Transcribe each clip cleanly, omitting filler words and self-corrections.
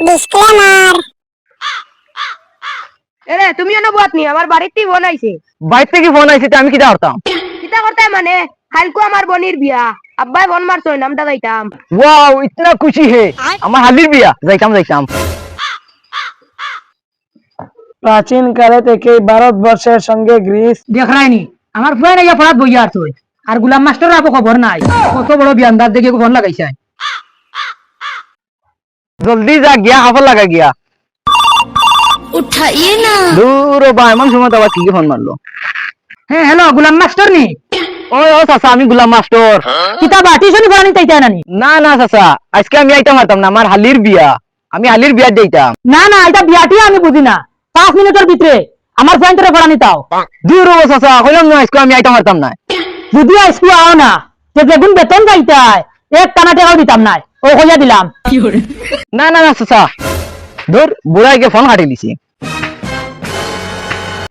Disclaimer. এরে তুমি এনে বাত নি আমার বাড়িতে ফোন আইছে। বাড়িতে কি ফোন আইছে আমি কিটা করতাম? কিতা করতে মানে কালকে আমার বোনের বিয়া, আব্বাই ফোন মারছো নামটা যাইতাম। ওয়াও ইতনা খুশি হে, আমার হালির বিয়া, যাইতাম। প্রাচীন কালে থেকে ভারতবর্ষের সঙ্গে গ্রিস দেখায়নি আমার ফুয়াই না পড়াত বইয়া আর তুই আর গুলাম মাস্টার আবো খবর নাই কত বড় বিয়ান্দার দেখে ফোন লাগাইছে। জলদি যা গিয়া হাফল লাগা গিয়া উঠাইয়ে না। দূর বা এমন সময় আবার কি ফোন মারলো। হ্যাঁ হ্যালো গুলাম মাস্টার নি? ও চাচা আমি গুলাম মাস্টার। কিতাবা টিউশন পড়ানি তাইতা নানি? না চাচা আজকে আমি আইতাম পারতাম না, আমার হালির বিয়া, আমি হালির বিয়া যাইতাম। না এটা বিয়াটি আমি বুঝি না, 5 মিনিটের ভিতরে আমার ফ্রেন্ডরে পড়ানি তাও। দূর চাচা কইলাম না আজকে আমি আইতাম পারতাম না। যদি আইসকু আও না যে বেগুন বেতন পাইতাই এক টানা টাকাও দিতাম নাই, ও কইয়া দিলাম। না চাচা দূর বুড়াইকে ফোন কাটি লিছি।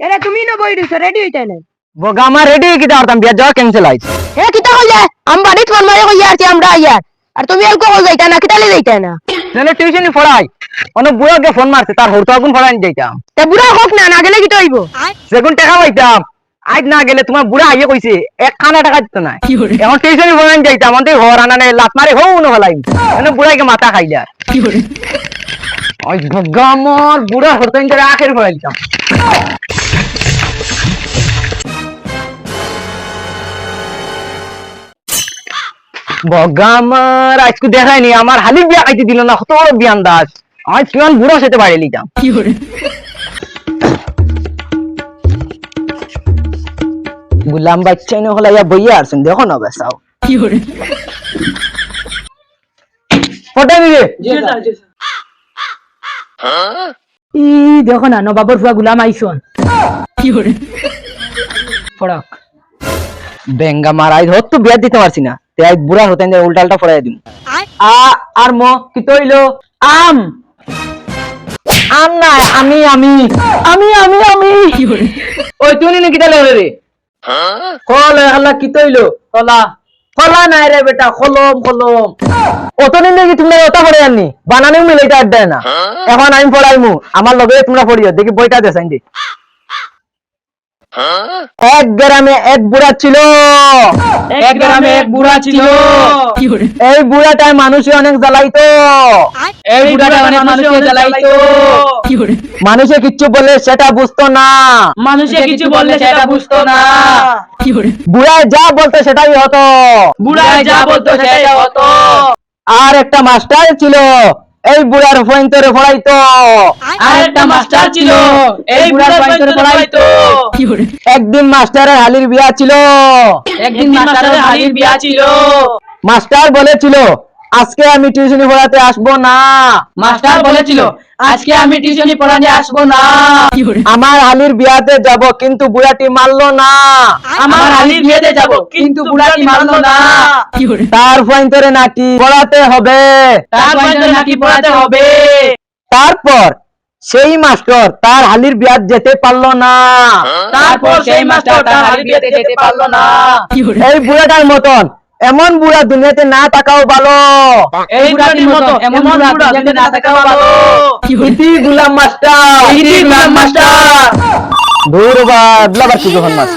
এরে তুমি না বই দিছো রেডি হইতে না। বগা আমার রেডি কিটা করতাম, বিয়া যাওয়া ক্যান্সেল আইছে। এ কিতা কইয়া আম বাড়িতে ফোন মারে কইয়া আরছি আমরা আইয়ার আর তুমি আলকো কই যাইতা না কিতালে যাইতা না। তাহলে টিউশনি পড়াই অনেক বুড়াকে ফোন মারছে তার হরতো আগুন পড়াই যাইতাম। তে বুড়া হোক না গেলে কিতা হইব? যেগুন টাকা পাইতাম আজ না গেলে তোমার বুড়া আইয়ে কইছে 1 টাকা দিত না। এখন টিউশনি পড়াই যাইতাম অন্তে ঘর আনানে লাত মারে হও না হলাই মানে বুড়াকে মাথা খাইলা। ওই বগা আমার বুড়া হরতো ইনরে আখের পড়াইতাম। বগা আমার আজকে দেখায়নি, আমার হালির বিয়া খাইতে দিল না, কত বড় বিয়ান দাস আজ কিমান বুড়া সেতে বাইরে লিতাম। গুলাম বাচ্চাই না হলে বইয়া আসছেন দেখো না বেসাও ফটো দিবে। ই দেখো না নবাবর ফুয়া গুলাম আইসন পড়াক বেঙ্গা মারাই ধর তো বিয়া দিতে পারছি না, তাই বুড়া হতেন উল্টা পড়াই দিম। আর ম কি তইলো আম আম না আমি আমি আমি আমি আমি ওই তুই নাকি তাহলে রে কল আল্লাহ কি তইলো কলা কলা নাই রে বেটা কলম অতদিন দেখি তুমি ওটা পড়ে আননি বানানেও মিলাইতে আড্ডায় না। এখন আমি পড়াইমু আমার লগে তোমরা পড়িও দেখি বইটা দেখাই দে। এক গ্রামে এক বুড়া ছিল, এক গ্রামে এক বুড়া ছিল। এই বুড়াটাই মানুষে অনেক জ্বালাইতো, এই বুড়াটা অনেক মানুষকে জ্বালাইতো। মানুষে কিচ্ছু বলে সেটা বুঝতো না, মানুষে কিছু বললে সেটা বুঝতো না। বুড়ায় যা বলতো সেটাই হতো, বুড়ায় যা বলতো সেটাই হতো। আর একটা মাস্টার ছিল এই বুড়ার পয়েন্টরে পড়াইতো। আর একটা মাস্টার ছিল এই বুড়ার পয়েন্টরে পড়াইতো। একদিন মাস্টারের হালির বিয়া ছিল, একদিন মাস্টারের হালির বিয়া ছিল। মাস্টার বলেছিল আজকে আমি টিউশনি পড়াতে আসবো না, মাস্টার বলেছিল আজকে আমি টিউশনি পড়াতে আসবো না। আমার হালির বিয়াতে যাব কিন্তু বুড়াটি মানলো না, আমার হালির বিয়েতে যাব কিন্তু বুড়াটি মানলো না। তার পয়েন্টরে নাকি পড়াতে হবে। তার পয়েন্টরে নাকি পড়াতে হবে। তারপর সেই মাস্টার তার হালির বিয়াত যেতে পারলো না, তারপর সেই মাস্টার তার হালির বিয়েতে যেতে পারলো না। এই বুড়াটার মতন এমন বুড়া দুনিয়াতে না থাকাও ভালো। এই বুড়াটির মতো এমন বুড়া দুনিয়াতে না থাকা ভালো। ইতি গুলাম মাস্টার, ইতি গুলাম মাস্টার। দূর বাদলা বাকি যখন মাস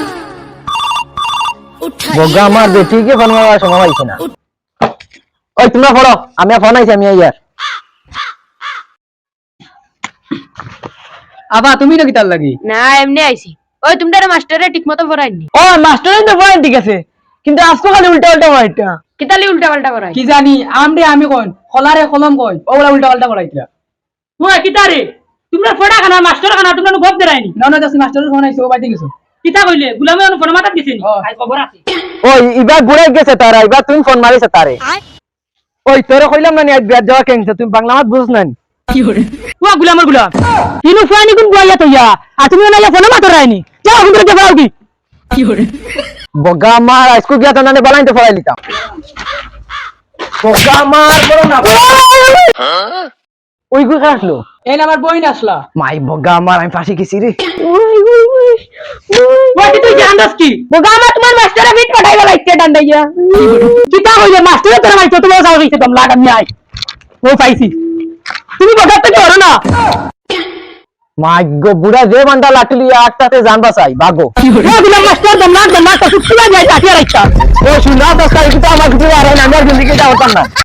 বগা আমার বেটিকে ফোন মারার সময় হইছে না। ওই তোমরা পড়ো, আমি ফোন আইছি, আমি আইয়ার। আবা তুমি নাকি তার লাগি? না এমনি আইছি। ওই তোমরা মাস্টারে ঠিকমতো পড়াইনি। ও মাস্টারের তো পয়েন্ট ঠিক আছে কিন্তু আজকে খালি উল্টা পয়েন্টটা কিতালি উল্টা পাল্টা পড়াই। কি জানি আমি কইন খলারে কলম কইন ওগুলা উল্টা পাল্টা করাইতরা। ওই কিতারে তোমরা পড়া খানা মাস্টার খানা তোমরা গপ দেরাইনি না জাস্ট মাস্টারের ফোন আইছে ও বাইতে গেছে। কিতা কইলে গুলামে ফোন মাতা দিছিনি আই খবর আছে। ওই এবার বুড়াই গেছে তারা, এবার তুমি ফোন মারিছে তারে। ওই তোরে কইলাম না নি আজ বিয়ার যাওয়া কেনছে, তুমি বাংলা মাত বুঝছ না নি? ও গুলামর গুলাম ইনু ফুয়ানি কোন বইয়া তইয়া আর তুমি না ফোন মাতা রাইনি যাও হুন করে দেখাও কি বগা আমার আজকে গিয়া তানে বালাইতে ফলাই লিতাম। বগা আমার বড় না ওই গুলো আসলো এই আমার বইন আসলা। মাই বগা আমার আমি ফাঁসি গেছি রে। ওই তুই জানদাস কি বগা আমার তোমার মাস্টারে বিট পাঠাইবা লাইতে ডান্ডাইয়া কিতা কইলে মাস্টারে তোরা মাইতো তোমার যাও গইছে দম লাগা নি আই ও পাইছি তুমি বগা তো মাগ্য বুড়া যে বান্ডা লাঠি লিয়ে একটাতে জান বাঁচাই ভাগো গুলাম মাস্টার দম না তো সুলা যায় লাঠি আর ইচ্ছা ও শুনা দস্তা এটা আমার কিছু আর আমি আর জিন্দেগি এটা হতাম না